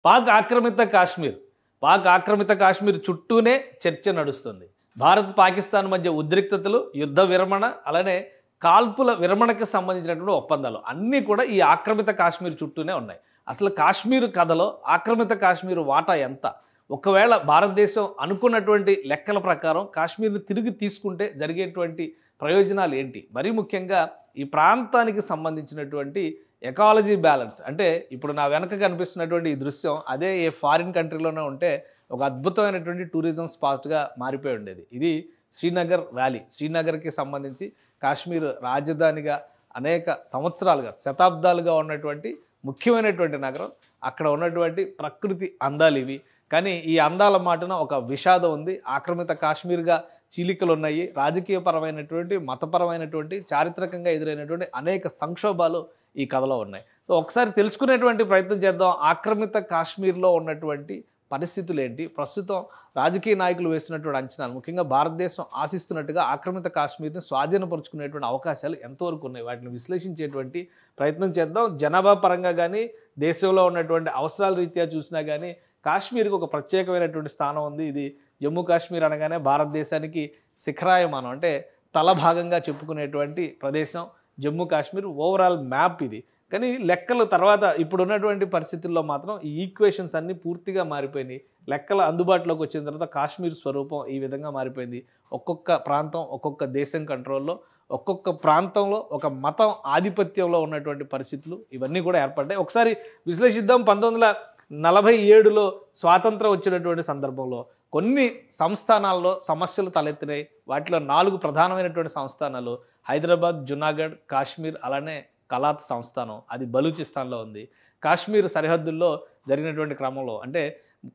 పాక్ ఆక్రమిత కాశ్మీర్. పాక్ ఆక్రమిత కాశ్మీర్ చుట్టూనే చర్చ నడుస్తుంది. భారత్, పాకిస్తాన్ మధ్య ఉద్రిక్తతలు, యుద్ధ విరమణ, అలానే కాల్పుల విరమణకు సంబంధించినటువంటి ఒప్పందాలు అన్నీ కూడా ఈ ఆక్రమిత కాశ్మీర్ చుట్టూనే ఉన్నాయి. అసలు కాశ్మీర్ కథలో ఆక్రమిత కాశ్మీర్ వాటా ఎంత? ఒకవేళ భారతదేశం అనుకున్నటువంటి లెక్కల ప్రకారం కాశ్మీర్ని తిరిగి తీసుకుంటే జరిగేటువంటి ప్రయోజనాలు ఏంటి? మరీ ముఖ్యంగా ఈ ప్రాంతానికి సంబంధించినటువంటి ఎకాలజీ బ్యాలెన్స్, అంటే ఇప్పుడు నా వెనక కనిపిస్తున్నటువంటి ఈ దృశ్యం అదే ఏ ఫారిన్ కంట్రీలోనే ఉంటే ఒక అద్భుతమైనటువంటి టూరిజం స్పాట్గా మారిపోయి ఉండేది. ఇది శ్రీనగర్ వ్యాలీ. శ్రీనగర్కి సంబంధించి కాశ్మీర్ రాజధానిగా అనేక సంవత్సరాలుగా, శతాబ్దాలుగా ఉన్నటువంటి ముఖ్యమైనటువంటి నగరం. అక్కడ ఉన్నటువంటి ప్రకృతి అందాలు ఇవి. కానీ ఈ అందాల మాటన ఒక విషాదం ఉంది. ఆక్రమిత కాశ్మీర్గా చీలికలు ఉన్నాయి. రాజకీయపరమైనటువంటి, మతపరమైనటువంటి, చారిత్రకంగా ఎదురైనటువంటి అనేక సంక్షోభాలు ఈ కథలో ఉన్నాయి. సో ఒకసారి తెలుసుకునేటువంటి ప్రయత్నం చేద్దాం. ఆక్రమిత కాశ్మీర్లో ఉన్నటువంటి పరిస్థితులు ఏంటి, ప్రస్తుతం రాజకీయ నాయకులు వేసినటువంటి అంచనాలు, ముఖ్యంగా భారతదేశం ఆశిస్తున్నట్టుగా ఆక్రమిత కాశ్మీర్ని స్వాధీనపరుచుకునేటువంటి అవకాశాలు ఎంతవరకు ఉన్నాయి, వాటిని విశ్లేషించేటువంటి ప్రయత్నం చేద్దాం. జనాభా పరంగా కానీ, దేశంలో ఉన్నటువంటి అవసరాల రీత్యా చూసినా కానీ కాశ్మీర్కి ఒక ప్రత్యేకమైనటువంటి స్థానం ఉంది. ఇది జమ్మూ కాశ్మీర్ అనగానే భారతదేశానికి శిఖరాయమానం, అంటే తల భాగంగా చెప్పుకునేటువంటి ప్రదేశం జమ్మూ కాశ్మీర్. ఓవరాల్ మ్యాప్ ఇది. కానీ లెక్కలు తర్వాత ఇప్పుడు ఉన్నటువంటి పరిస్థితుల్లో మాత్రం ఈ ఈక్వేషన్స్ అన్నీ పూర్తిగా మారిపోయినాయి. లెక్కలు అందుబాటులోకి వచ్చిన తర్వాత కాశ్మీర్ స్వరూపం ఈ విధంగా మారిపోయింది. ఒక్కొక్క ప్రాంతం ఒక్కొక్క దేశం కంట్రోల్లో, ఒక్కొక్క ప్రాంతంలో ఒక మతం ఆధిపత్యంలో ఉన్నటువంటి పరిస్థితులు ఇవన్నీ కూడా ఏర్పడ్డాయి. ఒకసారి విశ్లేషిద్దాం. 1947లో స్వాతంత్రం వచ్చినటువంటి సందర్భంలో కొన్ని సంస్థానాల్లో సమస్యలు తలెత్తినాయి. వాటిలో 4 ప్రధానమైనటువంటి సంస్థానాలు హైదరాబాద్, జునాగఢ్, కాశ్మీర్, అలానే కలాత్ సంస్థానం. అది బలూచిస్తాన్లో ఉంది. కాశ్మీర్ సరిహద్దుల్లో జరిగినటువంటి క్రమంలో, అంటే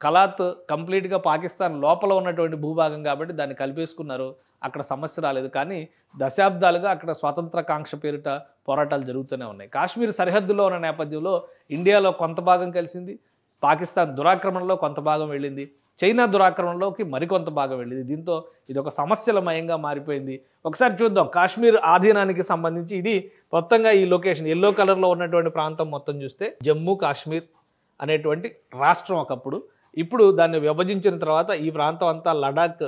కలాత్ కంప్లీట్గా పాకిస్తాన్ లోపల ఉన్నటువంటి భూభాగం కాబట్టి దాన్ని కలిపేసుకున్నారు. అక్కడ సమస్య రాలేదు. కానీ దశాబ్దాలుగా అక్కడ స్వాతంత్రకాంక్ష పేరిట పోరాటాలు జరుగుతూనే ఉన్నాయి. కాశ్మీర్ సరిహద్దులో ఉన్న నేపథ్యంలో ఇండియాలో కొంత భాగం కలిసింది, పాకిస్తాన్ దురాక్రమణలో కొంత భాగం వెళ్ళింది, చైనా దురాక్రమణలోకి మరికొంత భాగం వెళ్ళింది. దీంతో ఇది ఒక సమస్యలమయంగా మారిపోయింది. ఒకసారి చూద్దాం కాశ్మీర్ ఆధీనానికి సంబంధించి. ఇది మొత్తంగా ఈ లొకేషన్ ఎల్లో కలర్లో ఉన్నటువంటి ప్రాంతం మొత్తం చూస్తే జమ్మూ కాశ్మీర్ అనేటువంటి రాష్ట్రం ఒకప్పుడు. ఇప్పుడు దాన్ని విభజించిన తర్వాత ఈ ప్రాంతం అంతా లడాక్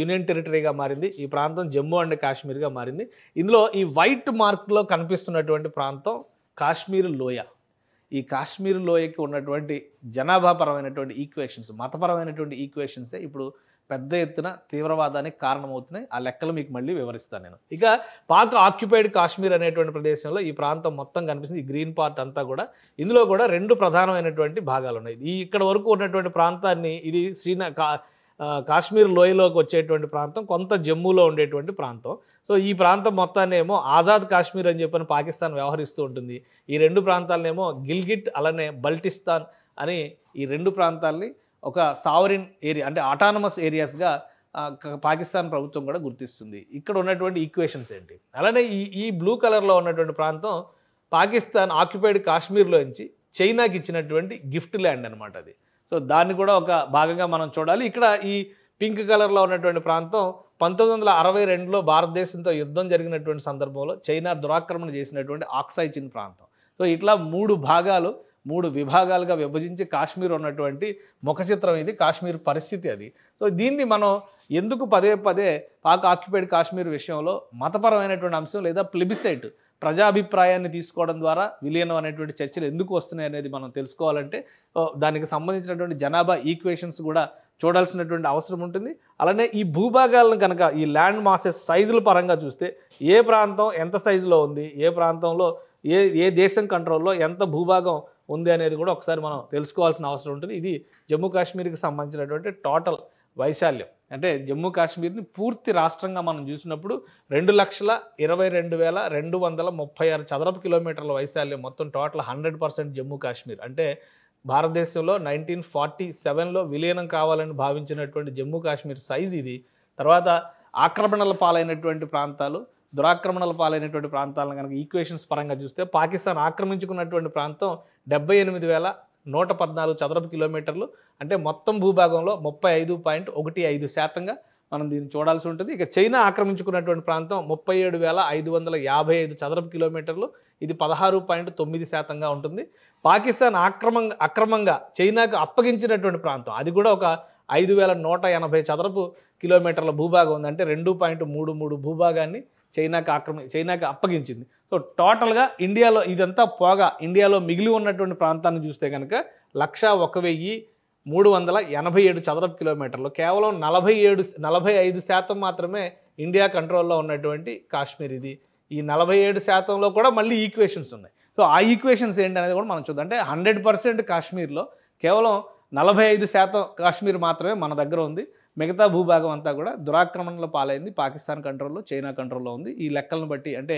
యూనియన్ టెరిటరీగా మారింది. ఈ ప్రాంతం జమ్మూ అండ్ కాశ్మీర్గా మారింది. ఇందులో ఈ వైట్ మార్క్లో కనిపిస్తున్నటువంటి ప్రాంతం కాశ్మీర్ లోయ. ఈ కాశ్మీర్ లోయకి ఉన్నటువంటి జనాభాపరమైనటువంటి ఈక్వేషన్స్, మతపరమైనటువంటి ఈక్వేషన్సే ఇప్పుడు పెద్ద ఎత్తున తీవ్రవాదానికి కారణమవుతున్నాయి. ఆ లెక్కలు మీకు మళ్ళీ వివరిస్తాను నేను. ఇక పాక్ ఆక్యుపైడ్ కాశ్మీర్ అనేటువంటి ప్రదేశంలో ఈ ప్రాంతం మొత్తం కనిపిస్తుంది. ఈ గ్రీన్ పార్ట్ అంతా కూడా, ఇందులో కూడా 2 ప్రధానమైనటువంటి భాగాలు ఉన్నాయి. ఈ ఇక్కడ వరకు ఉన్నటువంటి ప్రాంతాన్ని, ఇది కాశ్మీర్ లోయలోకి వచ్చేటువంటి ప్రాంతం, కొంత జమ్మూలో ఉండేటువంటి ప్రాంతం. సో ఈ ప్రాంతం మొత్తాన్ని ఏమో ఆజాద్ కాశ్మీర్ అని చెప్పని పాకిస్తాన్ వ్యవహరిస్తూ ఉంటుంది. ఈ 2 ప్రాంతాలనేమో గిల్గిట్, అలానే బల్టిస్తాన్ అని ఈ 2 ప్రాంతాలని ఒక సావరిన్ ఏరియా, అంటే ఆటానమస్ ఏరియాస్గా పాకిస్తాన్ ప్రభుత్వం కూడా గుర్తిస్తుంది. ఇక్కడ ఉన్నటువంటి ఈక్వేషన్స్ ఏంటి? అలానే ఈ బ్లూ కలర్లో ఉన్నటువంటి ప్రాంతం పాకిస్తాన్ ఆక్యుపైడ్ కాశ్మీర్లోంచి చైనాకి ఇచ్చినటువంటి గిఫ్ట్ ల్యాండ్ అనమాట అది. సో దాన్ని కూడా ఒక భాగంగా మనం చూడాలి. ఇక్కడ ఈ పింక్ కలర్లో ఉన్నటువంటి ప్రాంతం 1962లో భారతదేశంతో యుద్ధం జరిగినటువంటి సందర్భంలో చైనా దురాక్రమణ చేసినటువంటి ఆక్సాయ్ చిన్ ప్రాంతం. సో ఇట్లా 3 విభాగాలుగా విభజించి కాశ్మీర్ ఉన్నటువంటి ముఖ చిత్రం ఇది, కాశ్మీర్ పరిస్థితి అది. సో దీన్ని మనం ఎందుకు పదే పాక్ ఆక్యుపైడ్ కాశ్మీర్ విషయంలో మతపరమైనటువంటి అంశం లేదా ప్లెబిసైట్, ప్రజాభిప్రాయాన్ని తీసుకోవడం ద్వారా విలీనం అనేటువంటి చర్చలు ఎందుకు వస్తున్నాయి అనేది మనం తెలుసుకోవాలంటే దానికి సంబంధించినటువంటి జనాభా ఈక్వేషన్స్ కూడా చూడాల్సినటువంటి అవసరం ఉంటుంది. అలానే ఈ భూభాగాలను కనుక ఈ ల్యాండ్ మాసెస్ సైజుల పరంగా చూస్తే ఏ ప్రాంతం ఎంత సైజులో ఉంది, ఏ ప్రాంతంలో ఏ దేశం కంట్రోల్లో ఎంత భూభాగం ఉంది అనేది కూడా ఒకసారి మనం తెలుసుకోవాల్సిన అవసరం ఉంటుంది. ఇది జమ్మూ కాశ్మీర్కి సంబంధించినటువంటి టోటల్ వైశాల్యం. అంటే జమ్మూ కాశ్మీర్ని పూర్తి రాష్ట్రంగా మనం చూసినప్పుడు 2,22,236 చదరపు కిలోమీటర్ల వైశాల్యం, మొత్తం టోటల్ 100% జమ్మూ కాశ్మీర్. అంటే భారతదేశంలో 1947లో విలీనం కావాలని భావించినటువంటి జమ్మూ కాశ్మీర్ సైజ్ ఇది. తర్వాత ఆక్రమణల పాలైనటువంటి ప్రాంతాలు, దురాక్రమణల పాలైనటువంటి ప్రాంతాలను కనుక ఈక్వేషన్స్ పరంగా చూస్తే పాకిస్తాన్ ఆక్రమించుకున్నటువంటి ప్రాంతం 78,114 చదరపు కిలోమీటర్లు, అంటే మొత్తం భూభాగంలో 35.15% మనం దీన్ని చూడాల్సి ఉంటుంది. ఇక చైనా ఆక్రమించుకున్నటువంటి ప్రాంతం 37,555 చదరపు కిలోమీటర్లు, ఇది 16.9%గా ఉంటుంది. పాకిస్తాన్ అక్రమంగా చైనాకు అప్పగించినటువంటి ప్రాంతం అది కూడా ఒక 5180 చదరపు కిలోమీటర్ల భూభాగం ఉంది. అంటే 2.33 భూభాగాన్ని చైనాకి అప్పగించింది. సో టోటల్గా ఇండియాలో ఇదంతా పోగా ఇండియాలో మిగిలి ఉన్నటువంటి ప్రాంతాన్ని చూస్తే కనుక 101,387 చదరపు కిలోమీటర్లు, కేవలం 45% మాత్రమే ఇండియా కంట్రోల్లో ఉన్నటువంటి కాశ్మీర్ ఇది. ఈ 47%లో కూడా మళ్ళీ ఈక్వేషన్స్ ఉన్నాయి. సో ఆ ఈక్వేషన్స్ ఏంటనేది కూడా మనం చూద్దాం. అంటే 100% కాశ్మీర్లో కేవలం 45% కాశ్మీర్ మాత్రమే మన దగ్గర ఉంది. మిగతా భూభాగం అంతా కూడా దురాక్రమణలో పాలైంది. పాకిస్తాన్ కంట్రోల్లో, చైనా కంట్రోల్లో ఉంది. ఈ లెక్కలను బట్టి అంటే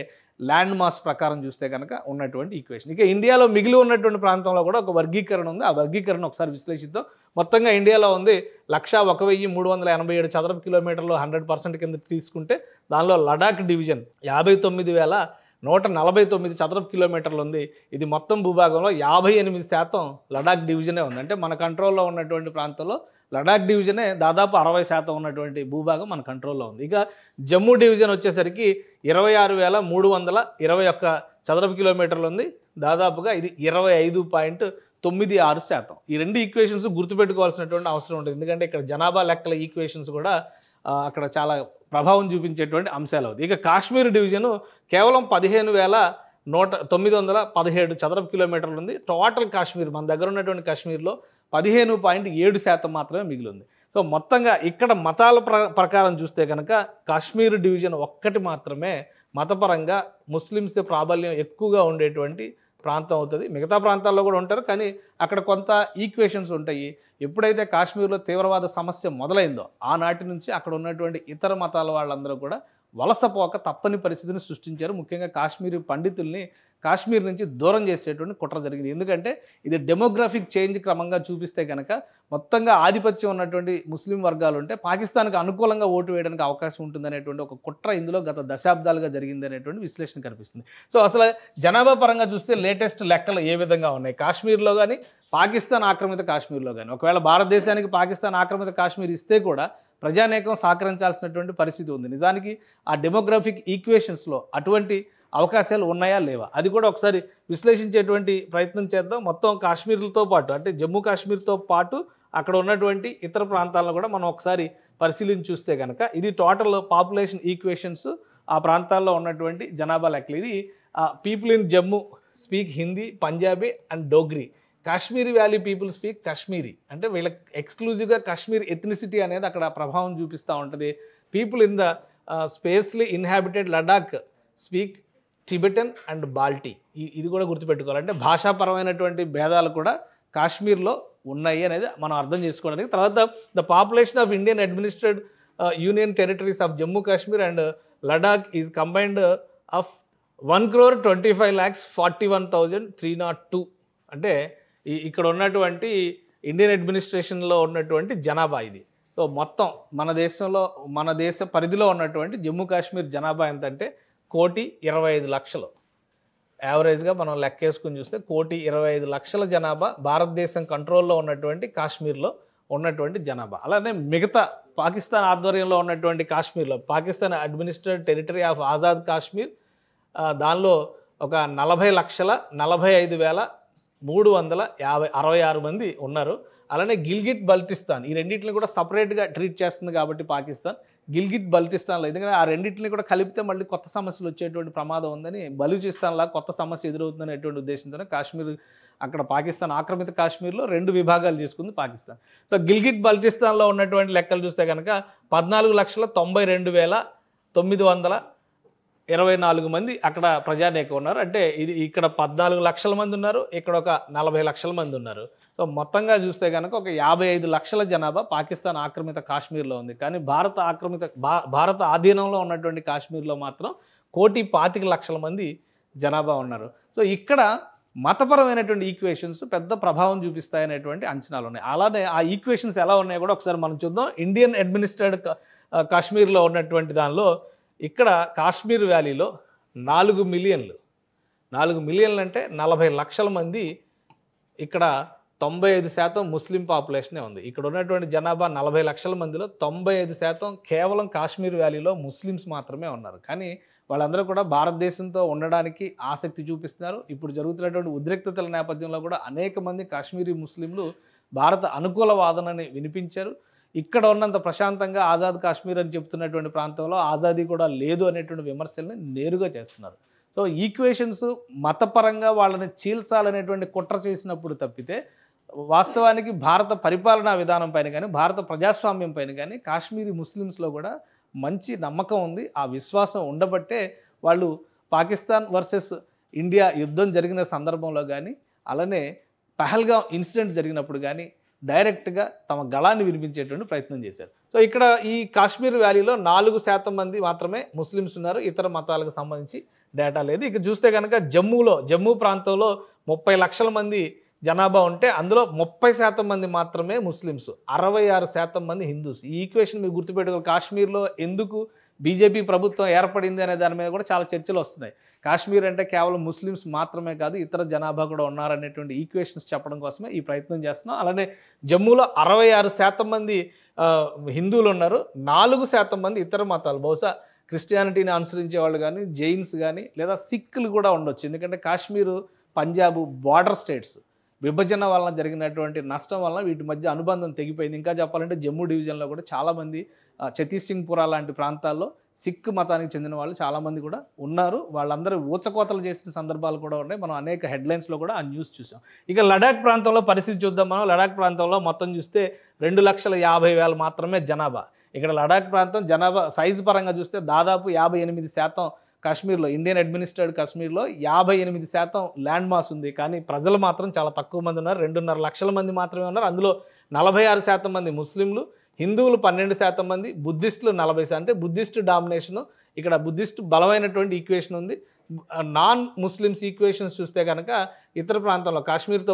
ల్యాండ్ మాస్ ప్రకారం చూస్తే కనుక ఉన్నటువంటి ఈక్వేషన్. ఇక ఇండియాలో మిగిలి ఉన్నటువంటి ప్రాంతంలో కూడా ఒక వర్గీకరణ ఉంది. ఆ వర్గీకరణ ఒకసారి విశ్లేషిద్దాం. మొత్తంగా ఇండియాలో ఉంది 101,387 చదరపు కిలోమీటర్లు 100% కింద తీసుకుంటే దానిలో లడాక్ డివిజన్ 59,149 చదరపు కిలోమీటర్లు ఉంది. ఇది మొత్తం భూభాగంలో 58% లడాక్ డివిజనే ఉంది. అంటే మన కంట్రోల్లో ఉన్నటువంటి ప్రాంతంలో లడాక్ డివిజనే దాదాపు 60% ఉన్నటువంటి భూభాగం మన కంట్రోల్లో ఉంది. ఇక జమ్మూ డివిజన్ వచ్చేసరికి 26,321 చదరపు కిలోమీటర్లు ఉంది. దాదాపుగా ఇది 25.96%. ఈ రెండు ఈక్వేషన్స్ గుర్తుపెట్టుకోవాల్సినటువంటి అవసరం ఉంటుంది. ఎందుకంటే ఇక్కడ జనాభా లెక్కల ఈక్వేషన్స్ కూడా అక్కడ చాలా ప్రభావం చూపించేటువంటి అంశాలు అవుతాయి. ఇక కాశ్మీర్ డివిజను కేవలం 15,917 చదరపు కిలోమీటర్లు ఉంది. టోటల్ కాశ్మీర్ మన దగ్గర ఉన్నటువంటి కాశ్మీర్లో 15.7% మాత్రమే మిగిలి ఉంది. సో మొత్తంగా ఇక్కడ మతాల ప్రకారం చూస్తే కనుక కాశ్మీర్ డివిజన్ ఒక్కటి మాత్రమే మతపరంగా ముస్లిమ్స్ ప్రాబల్యం ఎక్కువగా ఉండేటువంటి ప్రాంతం అవుతుంది. మిగతా ప్రాంతాల్లో కూడా ఉంటారు, కానీ అక్కడ కొంత ఈక్వేషన్స్ ఉంటాయి. ఎప్పుడైతే కాశ్మీర్లో తీవ్రవాద సమస్య మొదలైందో ఆనాటి నుంచి అక్కడ ఉన్నటువంటి ఇతర మతాల వాళ్ళందరూ కూడా వలసపోక తప్పని పరిస్థితిని సృష్టించారు. ముఖ్యంగా కాశ్మీరీ పండితుల్ని కాశ్మీర్ నుంచి దూరం చేసేటువంటి కుట్ర జరిగింది. ఎందుకంటే ఇది డెమోగ్రఫిక్ చేంజ్ క్రమంగా చూపిస్తే కనుక మొత్తంగా ఆధిపత్యం ఉన్నటువంటి ముస్లిం వర్గాలు ఉంటే పాకిస్తాన్కి అనుకూలంగా ఓటు వేయడానికి అవకాశం ఉంటుందనేటువంటి ఒక కుట్ర ఇందులో గత దశాబ్దాలుగా జరిగింది అనేటువంటి విశ్లేషణ కనిపిస్తుంది. సో అసలు జనాభా పరంగా చూస్తే లేటెస్ట్ లెక్కలు ఏ విధంగా ఉన్నాయి కాశ్మీర్లో కానీ పాకిస్తాన్ ఆక్రమిత కాశ్మీర్లో కానీ? ఒకవేళ భారతదేశానికి పాకిస్తాన్ ఆక్రమిత కాశ్మీర్ ఇస్తే కూడా ప్రజానేకం సహకరించాల్సినటువంటి పరిస్థితి ఉంది. నిజానికి ఆ డెమోగ్రఫిక్ ఈక్వేషన్స్లో అటువంటి అవకాశాలు ఉన్నాయా లేవా అది కూడా ఒకసారి విశ్లేషించేటువంటి ప్రయత్నం చేద్దాం. మొత్తం కాశ్మీర్లతో పాటు అంటే జమ్మూ కాశ్మీర్తో పాటు అక్కడ ఉన్నటువంటి ఇతర ప్రాంతాలను కూడా మనం ఒకసారి పరిశీలించి చూస్తే కనుక ఇది టోటల్ పాపులేషన్ ఈక్వేషన్స్, ఆ ప్రాంతాల్లో ఉన్నటువంటి జనాభా లెక్కలు. ఇది people in Jammu speak Hindi, Punjabi and Dogri. Kashmiri valley people speak Kashmiri. అంటే వీళ్ళకి ఎక్స్క్లూజివ్గా కాశ్మీర్ ఎథ్నిసిటీ అనేది అక్కడ ప్రభావం చూపిస్తూ ఉంటుంది. People in the sparsely inhabited Ladakh speak Tibetan and Balti. ఇది కూడా గుర్తుపెట్టుకోవాలి. అంటే భాషాపరమైనటువంటి భేదాలు కూడా కాశ్మీర్లో ఉన్నాయి అనేది మనం అర్థం చేసుకోవడానికి. తర్వాత the population of Indian administered union territories of Jammu Kashmir and Ladakh is combined of 1,25,41,302. అంటే ఇక్కడ ఉన్నటువంటి ఇండియన్ అడ్మినిస్ట్రేషన్లో ఉన్నటువంటి జనాభా ఇది. సో మొత్తం మన దేశ పరిధిలో ఉన్నటువంటి జమ్మూ కాశ్మీర్ జనాభా ఎంతంటే 1,25,00,000. యావరేజ్గా మనం లెక్కేసుకుని చూస్తే 1,25,00,000 జనాభా భారతదేశం కంట్రోల్లో ఉన్నటువంటి కాశ్మీర్లో ఉన్నటువంటి జనాభా. అలానే మిగతా పాకిస్తాన్ ఆధ్వర్యంలో ఉన్నటువంటి కాశ్మీర్లో పాకిస్తాన్ అడ్మినిస్ట్రేడ్ టెరిటరీ ఆఫ్ ఆజాద్ కాశ్మీర్, దానిలో ఒక 40,45,366 మంది ఉన్నారు. అలానే గిల్గిట్ బల్టిస్తాన్, ఈ రెండింటిని కూడా సపరేట్గా ట్రీట్ చేస్తుంది కాబట్టి పాకిస్తాన్ గిల్గిట్ బల్టిస్తాన్లో, ఎందుకంటే ఆ రెండింటిని కూడా కలిపితే మళ్ళీ కొత్త సమస్యలు వచ్చేటువంటి ప్రమాదం ఉందని, బలూచిస్తాన్లా కొత్త సమస్య ఎదురవుతుందనేటువంటి ఉద్దేశంతోనే కాశ్మీర్ అక్కడ పాకిస్తాన్ ఆక్రమిత కాశ్మీర్లో 2 విభాగాలు చేసుకుంది పాకిస్తాన్. సో గిల్గిట్ బల్టిస్తాన్లో ఉన్నటువంటి లెక్కలు చూస్తే కనుక 14,92,924 మంది అక్కడ ప్రజానేకం ఉన్నారు. అంటే ఇది ఇక్కడ 14 లక్షల మంది ఉన్నారు, ఇక్కడ ఒక 40 లక్షల మంది ఉన్నారు. సో మొత్తంగా చూస్తే కనుక ఒక 55 లక్షల జనాభా పాకిస్తాన్ ఆక్రమిత కాశ్మీర్లో ఉంది. కానీ భారత ఆధీనంలో ఉన్నటువంటి కాశ్మీర్లో మాత్రం 1,25,00,000 మంది జనాభా ఉన్నారు. సో ఇక్కడ మతపరమైనటువంటి ఈక్వేషన్స్ పెద్ద ప్రభావం చూపిస్తాయనేటువంటి అంచనాలు ఉన్నాయి. అలానే ఆ ఈక్వేషన్స్ ఎలా ఉన్నాయో కూడా ఒకసారి మనం చూద్దాం. ఇండియన్ అడ్మినిస్ట్రేడ్ కాశ్మీర్లో ఉన్నటువంటి దానిలో ఇక్కడ కాశ్మీర్ వ్యాలీలో 4 మిలియన్లు అంటే 40 లక్షల మంది, ఇక్కడ 95% ముస్లిం పాపులేషనే ఉంది. ఇక్కడ ఉన్నటువంటి జనాభా 40 లక్షల మందిలో 95% కేవలం కాశ్మీర్ వ్యాలీలో ముస్లిమ్స్ మాత్రమే ఉన్నారు. కానీ వాళ్ళందరూ కూడా భారతదేశంతో ఉండడానికి ఆసక్తి చూపిస్తున్నారు. ఇప్పుడు జరుగుతున్నటువంటి ఉద్రిక్తతల నేపథ్యంలో కూడా అనేక మంది కాశ్మీరీ ముస్లింలు భారత అనుకూల వాదనని వినిపించారు. ఇక్కడ ఉన్నంత ప్రశాంతంగా ఆజాద్ కాశ్మీర్ అని చెప్తున్నటువంటి ప్రాంతంలో ఆజాదీ కూడా లేదు అనేటువంటి విమర్శల్ని నేరుగా చేస్తున్నారు. సో ఈక్వేషన్స్ మతపరంగా వాళ్ళని చీల్చాలనేటువంటి కుట్ర చేసినప్పుడు తప్పితే వాస్తవానికి భారత పరిపాలనా విధానం పైన కానీ భారత ప్రజాస్వామ్యం పైన కానీ కాశ్మీరీ ముస్లిమ్స్లో కూడా మంచి నమ్మకం ఉంది. ఆ విశ్వాసం ఉండబట్టే వాళ్ళు పాకిస్తాన్ వర్సెస్ ఇండియా యుద్ధం జరిగిన సందర్భంలో కానీ అలానే పహల్గామ్ ఇన్సిడెంట్ జరిగినప్పుడు కానీ డైరెక్ట్గా తమ గళాన్ని వినిపించేటువంటి ప్రయత్నం చేశారు. సో ఇక్కడ ఈ కాశ్మీర్ వ్యాలీలో 4% మంది మాత్రమే ముస్లిమ్స్ ఉన్నారు. ఇతర మతాలకు సంబంధించి డేటా లేదు. ఇక చూస్తే కనుక జమ్మూ ప్రాంతంలో 30 లక్షల మంది జనాభా ఉంటే అందులో 30% మంది మాత్రమే ముస్లిమ్స్, 66% మంది హిందూస్. ఈ ఈక్వేషన్ మీరు గుర్తుపెట్టుకోవాలి. కాశ్మీర్లో ఎందుకు బీజేపీ ప్రభుత్వం ఏర్పడింది అనే దాని మీద కూడా చాలా చర్చలు వస్తున్నాయి. కాశ్మీర్ అంటే కేవలం ముస్లిమ్స్ మాత్రమే కాదు, ఇతర జనాభా కూడా ఉన్నారనేటువంటి ఈక్వేషన్స్ చెప్పడం కోసమే ఈ ప్రయత్నం చేస్తున్నాం. అలానే జమ్మూలో 66% మంది హిందువులు ఉన్నారు, 4% మంది ఇతర మతాలు, బహుశా క్రిస్టియానిటీని అనుసరించే వాళ్ళు కానీ జైన్స్ కానీ లేదా సిక్కులు కూడా ఉండొచ్చు. ఎందుకంటే కాశ్మీరు పంజాబ్ బార్డర్ స్టేట్స్ విభజన వలన జరిగినటువంటి నష్టం వలన వీటి మధ్య అనుబంధం తెగిపోయింది. ఇంకా చెప్పాలంటే జమ్మూ డివిజన్లో కూడా చాలామంది ఛత్తీసింగ్పురా లాంటి ప్రాంతాల్లో సిక్ మతానికి చెందిన వాళ్ళు చాలామంది కూడా ఉన్నారు. వాళ్ళందరూ ఊచకోతలు చేసిన సందర్భాలు కూడా ఉన్నాయి. మనం అనేక హెడ్లైన్స్లో కూడా ఆ న్యూస్ చూసాం. ఇక లడాక్ ప్రాంతంలో పరిస్థితి చూద్దాం. మనం లడాక్ ప్రాంతంలో మొత్తం చూస్తే 2,50,000 మాత్రమే జనాభా. ఇక్కడ లడాక్ ప్రాంతం జనాభా సైజు పరంగా చూస్తే దాదాపు 58% కాశ్మీర్లో, ఇండియన్ అడ్మినిస్ట్రేటెడ్ కాశ్మీర్లో 58% ల్యాండ్ మాస్ ఉంది. కానీ ప్రజలు మాత్రం చాలా తక్కువ మంది ఉన్నారు. 2.5 లక్షల మంది మాత్రమే ఉన్నారు. అందులో 46% మంది ముస్లింలు, హిందువులు 12% మంది, బుద్ధిస్టులు 40%. అంటే బుద్ధిస్ట్ డామినేషను ఇక్కడ, బుద్ధిస్ట్ బలమైనటువంటి ఈక్వేషన్ ఉంది. నాన్ ముస్లిమ్స్ ఈక్వేషన్స్ చూస్తే కనుక ఇతర ప్రాంతంలో కాశ్మీర్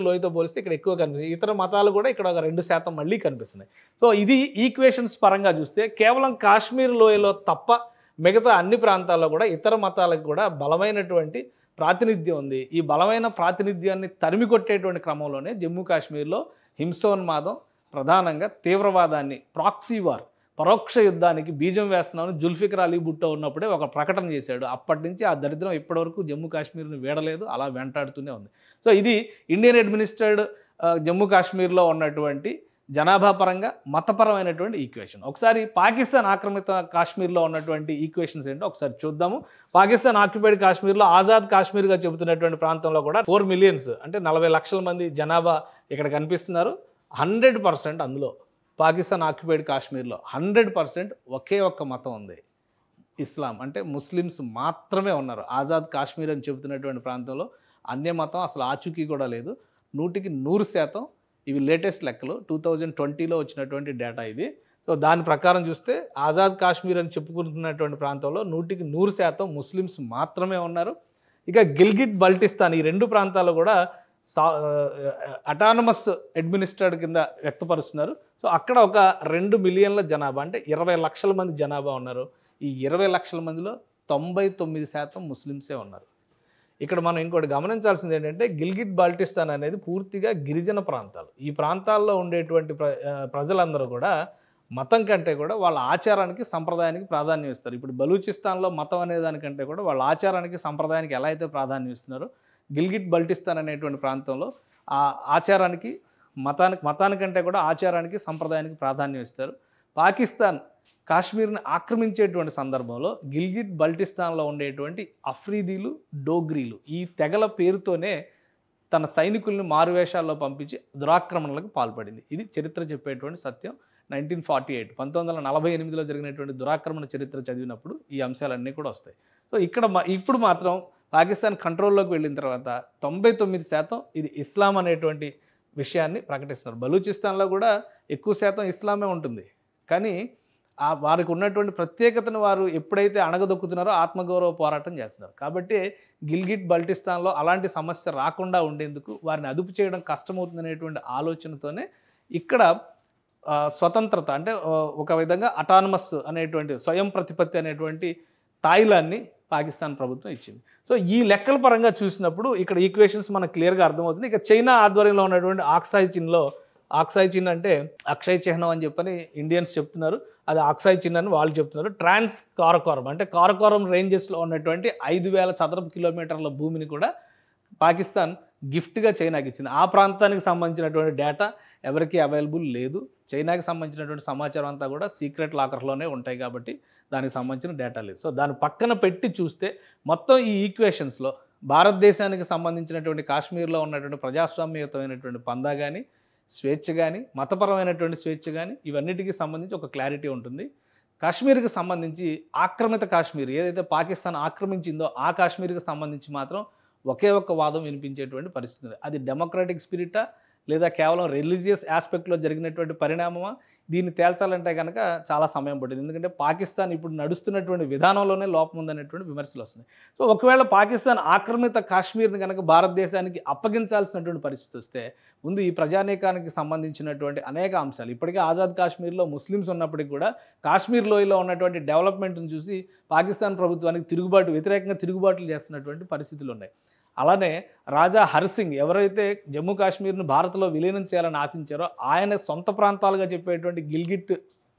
లోయతో పోలిస్తే ఇక్కడ ఎక్కువ కనిపిస్తుంది. ఇతర మతాలు కూడా ఇక్కడ ఒక 2% మళ్ళీ కనిపిస్తున్నాయి. సో ఇది ఈక్వేషన్స్ పరంగా చూస్తే కేవలం కాశ్మీర్ లోయలో తప్ప మిగతా అన్ని ప్రాంతాల్లో కూడా ఇతర మతాలకు కూడా బలమైనటువంటి ప్రాతినిధ్యం ఉంది. ఈ బలమైన ప్రాతినిధ్యాన్ని తరిమి కొట్టేటువంటి క్రమంలోనే జమ్మూ కాశ్మీర్లో హింసోన్మాదం, ప్రధానంగా తీవ్రవాదాన్ని, ప్రాక్సీ వార్, పరోక్ష యుద్ధానికి బీజం వేస్తున్నామని జుల్ఫికర్ అలీ భుట్టో ఉన్నప్పుడే ఒక ప్రకటన చేశాడు. అప్పటి నుంచి ఆ దరిద్రం ఇప్పటివరకు జమ్మూ కాశ్మీర్ని వీడలేదు, అలా వెంటాడుతూనే ఉంది. సో ఇది ఇండియన్ అడ్మినిస్ట్రేటెడ్ జమ్మూ కాశ్మీర్లో ఉన్నటువంటి జనాభా పరంగా మతపరమైనటువంటి ఈక్వేషన్. ఒకసారి పాకిస్తాన్ ఆక్రమిత కాశ్మీర్లో ఉన్నటువంటి ఈక్వేషన్స్ ఏంటో ఒకసారి చూద్దాము. పాకిస్తాన్ ఆక్యుపైడ్ కాశ్మీర్లో ఆజాద్ కాశ్మీర్గా చెబుతున్నటువంటి ప్రాంతంలో కూడా 4 మిలియన్స్ అంటే 40 లక్షల మంది జనాభా ఇక్కడ కనిపిస్తున్నారు. 100% అందులో పాకిస్తాన్ ఆక్యుపైడ్ కాశ్మీర్లో 100% ఒకే ఒక్క మతం ఉంది, ఇస్లాం. అంటే ముస్లిమ్స్ మాత్రమే ఉన్నారు. ఆజాద్ కాశ్మీర్ అని చెబుతున్నటువంటి ప్రాంతంలో అన్య మతం అసలు ఆచూకీ కూడా లేదు. 100% ఇవి లేటెస్ట్ లెక్కలు, 2020లో వచ్చినటువంటి డేటా ఇది. సో దాని ప్రకారం చూస్తే ఆజాద్ కాశ్మీర్ అని చెప్పుకుంటున్నటువంటి ప్రాంతంలో 100% ముస్లిమ్స్ మాత్రమే ఉన్నారు. ఇక గిల్గిట్ బల్టిస్తాన్, ఈ 2 ప్రాంతాలు కూడా అటానమస్ అడ్మినిస్ట్రేటెడ్ కింద వ్యక్తపరుస్తున్నారు. సో అక్కడ ఒక 2 మిలియన్ల జనాభా అంటే 20 లక్షల మంది జనాభా ఉన్నారు. ఈ 20 లక్షల మందిలో 99% ముస్లిమ్సే ఉన్నారు. ఇక్కడ మనం ఇంకోటి గమనించాల్సింది ఏంటంటే గిల్గిట్ బాల్టిస్తాన్ అనేది పూర్తిగా గిరిజన ప్రాంతాలు. ఈ ప్రాంతాల్లో ఉండేటువంటి ప్రజలందరూ కూడా మతం కంటే కూడా వాళ్ళ ఆచారానికి, సంప్రదాయానికి ప్రాధాన్యం ఇస్తారు. ఇప్పుడు బలూచిస్తాన్లో మతం అనే దానికంటే కూడా వాళ్ళ ఆచారానికి, సంప్రదాయానికి ఎలా అయితే ప్రాధాన్యం ఇస్తున్నారో గిల్గిట్ బల్టిస్తాన్ అనేటువంటి ప్రాంతంలో ఆ ఆచారానికి, మతానికంటే కూడా ఆచారానికి, సంప్రదాయానికి ప్రాధాన్యం ఇస్తారు. పాకిస్తాన్ కాశ్మీర్ని ఆక్రమించేటువంటి సందర్భంలో గిల్గిట్ బల్టిస్తాన్లో ఉండేటువంటి అఫ్రీదీలు, డోగ్రీలు, ఈ తెగల పేరుతోనే తన సైనికుల్ని మారువేషాల్లో పంపించి దురాక్రమణలకు పాల్పడింది. ఇది చరిత్ర చెప్పేటువంటి సత్యం. 1948లో జరిగినటువంటి దురాక్రమణ చరిత్ర చదివినప్పుడు ఈ అంశాలన్నీ కూడా వస్తాయి. సో ఇప్పుడు మాత్రం పాకిస్తాన్ కంట్రోల్లోకి వెళ్ళిన తర్వాత 99% ఇది ఇస్లాం అనేటువంటి విషయాన్ని ప్రకటిస్తున్నారు. బలూచిస్తాన్లో కూడా ఎక్కువ శాతం ఇస్లామే ఉంటుంది. కానీ వారికి ఉన్నటువంటి ప్రత్యేకతను వారు ఎప్పుడైతే అణగదొక్కుతున్నారో ఆత్మగౌరవ పోరాటం చేస్తున్నారు. కాబట్టి గిల్గిట్ బల్టిస్తాన్లో అలాంటి సమస్య రాకుండా ఉండేందుకు వారిని అదుపు చేయడం కష్టమవుతుందనేటువంటి ఆలోచనతోనే ఇక్కడ స్వతంత్రత అంటే ఒక విధంగా అటానమస్ అనేటువంటి స్వయం ప్రతిపత్తి అనేటువంటి తాయిలాన్ని పాకిస్తాన్ ప్రభుత్వం ఇచ్చింది. సో ఈ లెక్కల పరంగా చూసినప్పుడు ఇక్కడ ఈక్వేషన్స్ మనకు క్లియర్గా అర్థమవుతుంది. ఇక చైనా ఆధ్వర్యంలో ఉన్నటువంటి ఆక్సాయ్ చిన్ అంటే అక్షయ్ చిహ్నం అని చెప్పని ఇండియన్స్ చెప్తున్నారు. అది ఆక్సాయ్ చిన్ అని వాళ్ళు చెప్తున్నారు. ట్రాన్స్ కారకోరం అంటే కారకోరం రేంజెస్లో ఉన్నటువంటి 5,000 చదరపు కిలోమీటర్ల భూమిని కూడా పాకిస్తాన్ గిఫ్ట్గా చైనాకి ఇచ్చింది. ఆ ప్రాంతానికి సంబంధించినటువంటి డేటా ఎవరికీ అవైలబుల్ లేదు. చైనాకి సంబంధించినటువంటి సమాచారం అంతా కూడా సీక్రెట్ లాకర్లోనే ఉంటాయి కాబట్టి దానికి సంబంధించిన డేటా లేదు. సో దాని పక్కన పెట్టి చూస్తే మొత్తం ఈ ఈక్వేషన్స్లో భారతదేశానికి సంబంధించినటువంటి కాశ్మీర్లో ఉన్నటువంటి ప్రజాస్వామ్యయుతమైనటువంటి పందా కానీ, స్వేచ్ఛ కానీ, మతపరమైనటువంటి స్వేచ్ఛ కానీ ఇవన్నిటికీ సంబంధించి ఒక క్లారిటీ ఉంటుంది. కాశ్మీర్కి సంబంధించి ఆక్రమిత కాశ్మీర్ ఏదైతే పాకిస్తాన్ ఆక్రమించిందో ఆ కాశ్మీర్కి సంబంధించి మాత్రం ఒకే ఒక్క వాదం వినిపించేటువంటి పరిస్థితి ఉంది. అది డెమోక్రాటిక్ స్పిరిటా లేదా కేవలం రిలీజియస్ ఆస్పెక్ట్లో జరిగినటువంటి పరిణామమా, దీన్ని తేల్చాలంటే కనుక చాలా సమయం పట్టింది. ఎందుకంటే పాకిస్తాన్ ఇప్పుడు నడుస్తున్నటువంటి విధానంలోనే లోపం ఉందనేటువంటి విమర్శలు వస్తున్నాయి. సో ఒకవేళ పాకిస్తాన్ ఆక్రమిత కాశ్మీర్ని కనుక భారతదేశానికి అప్పగించాల్సినటువంటి పరిస్థితి వస్తే ముందు ఈ ప్రజానీకానికి సంబంధించినటువంటి అనేక అంశాలు ఇప్పటికే ఆజాద్ కాశ్మీర్లో ముస్లిమ్స్ ఉన్నప్పటికీ కూడా కాశ్మీర్ లోయలో ఉన్నటువంటి డెవలప్మెంట్ని చూసి పాకిస్తాన్ ప్రభుత్వానికి వ్యతిరేకంగా తిరుగుబాట్లు చేస్తున్నటువంటి పరిస్థితులు ఉన్నాయి. అలానే రాజా హర్సింగ్ ఎవరైతే జమ్మూ కాశ్మీర్ను భారత్లో విలీనం చేయాలని ఆశించారో ఆయన సొంత ప్రాంతాలుగా చెప్పేటువంటి గిల్గిట్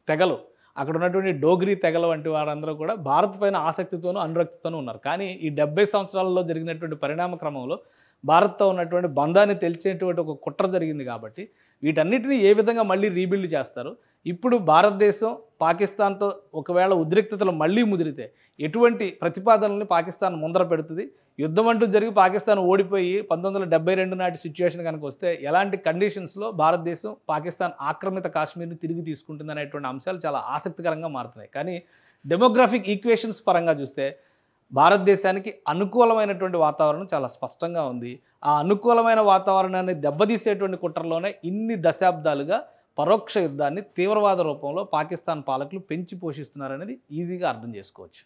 తెగలు, అక్కడ ఉన్నటువంటి డోగ్రీ తెగలు వంటి వారందరూ కూడా భారత్ పైన ఆసక్తితోనూ అనురక్తితోనూ ఉన్నారు. కానీ ఈ 70 సంవత్సరాలలో జరిగినటువంటి పరిణామ క్రమంలో భారత్తో ఉన్నటువంటి బంధాన్ని తెలిసేటువంటి ఒక కుట్ర జరిగింది కాబట్టి వీటన్నిటిని ఏ విధంగా మళ్ళీ రీబిల్డ్ చేస్తారు, ఇప్పుడు భారతదేశం పాకిస్తాన్తో ఒకవేళ ఉద్రిక్తతలు మళ్ళీ ముదిరితే ఎటువంటి ప్రతిపాదనల్ని పాకిస్తాన్ ముందర పెడుతుంది, యుద్ధం అంటూ జరిగి పాకిస్తాన్ ఓడిపోయి 1972 నాటి సిచ్యువేషన్ కనుక వస్తే ఎలాంటి కండిషన్స్లో భారతదేశం పాకిస్తాన్ ఆక్రమిత కాశ్మీర్ని తిరిగి తీసుకుంటుంది అనేటువంటి అంశాలు చాలా ఆసక్తికరంగా మారుతున్నాయి. కానీ డెమోగ్రాఫిక్ ఈక్వేషన్స్ పరంగా చూస్తే భారతదేశానికి అనుకూలమైనటువంటి వాతావరణం చాలా స్పష్టంగా ఉంది. ఆ అనుకూలమైన వాతావరణాన్ని దెబ్బతీసేటువంటి కుట్రలోనే ఇన్ని దశాబ్దాలుగా పరోక్ష యుద్ధాన్ని తీవ్రవాద రూపంలో పాకిస్తాన్ పాలకులు పెంచి పోషిస్తున్నారనేది ఈజీగా అర్థం చేసుకోవచ్చు.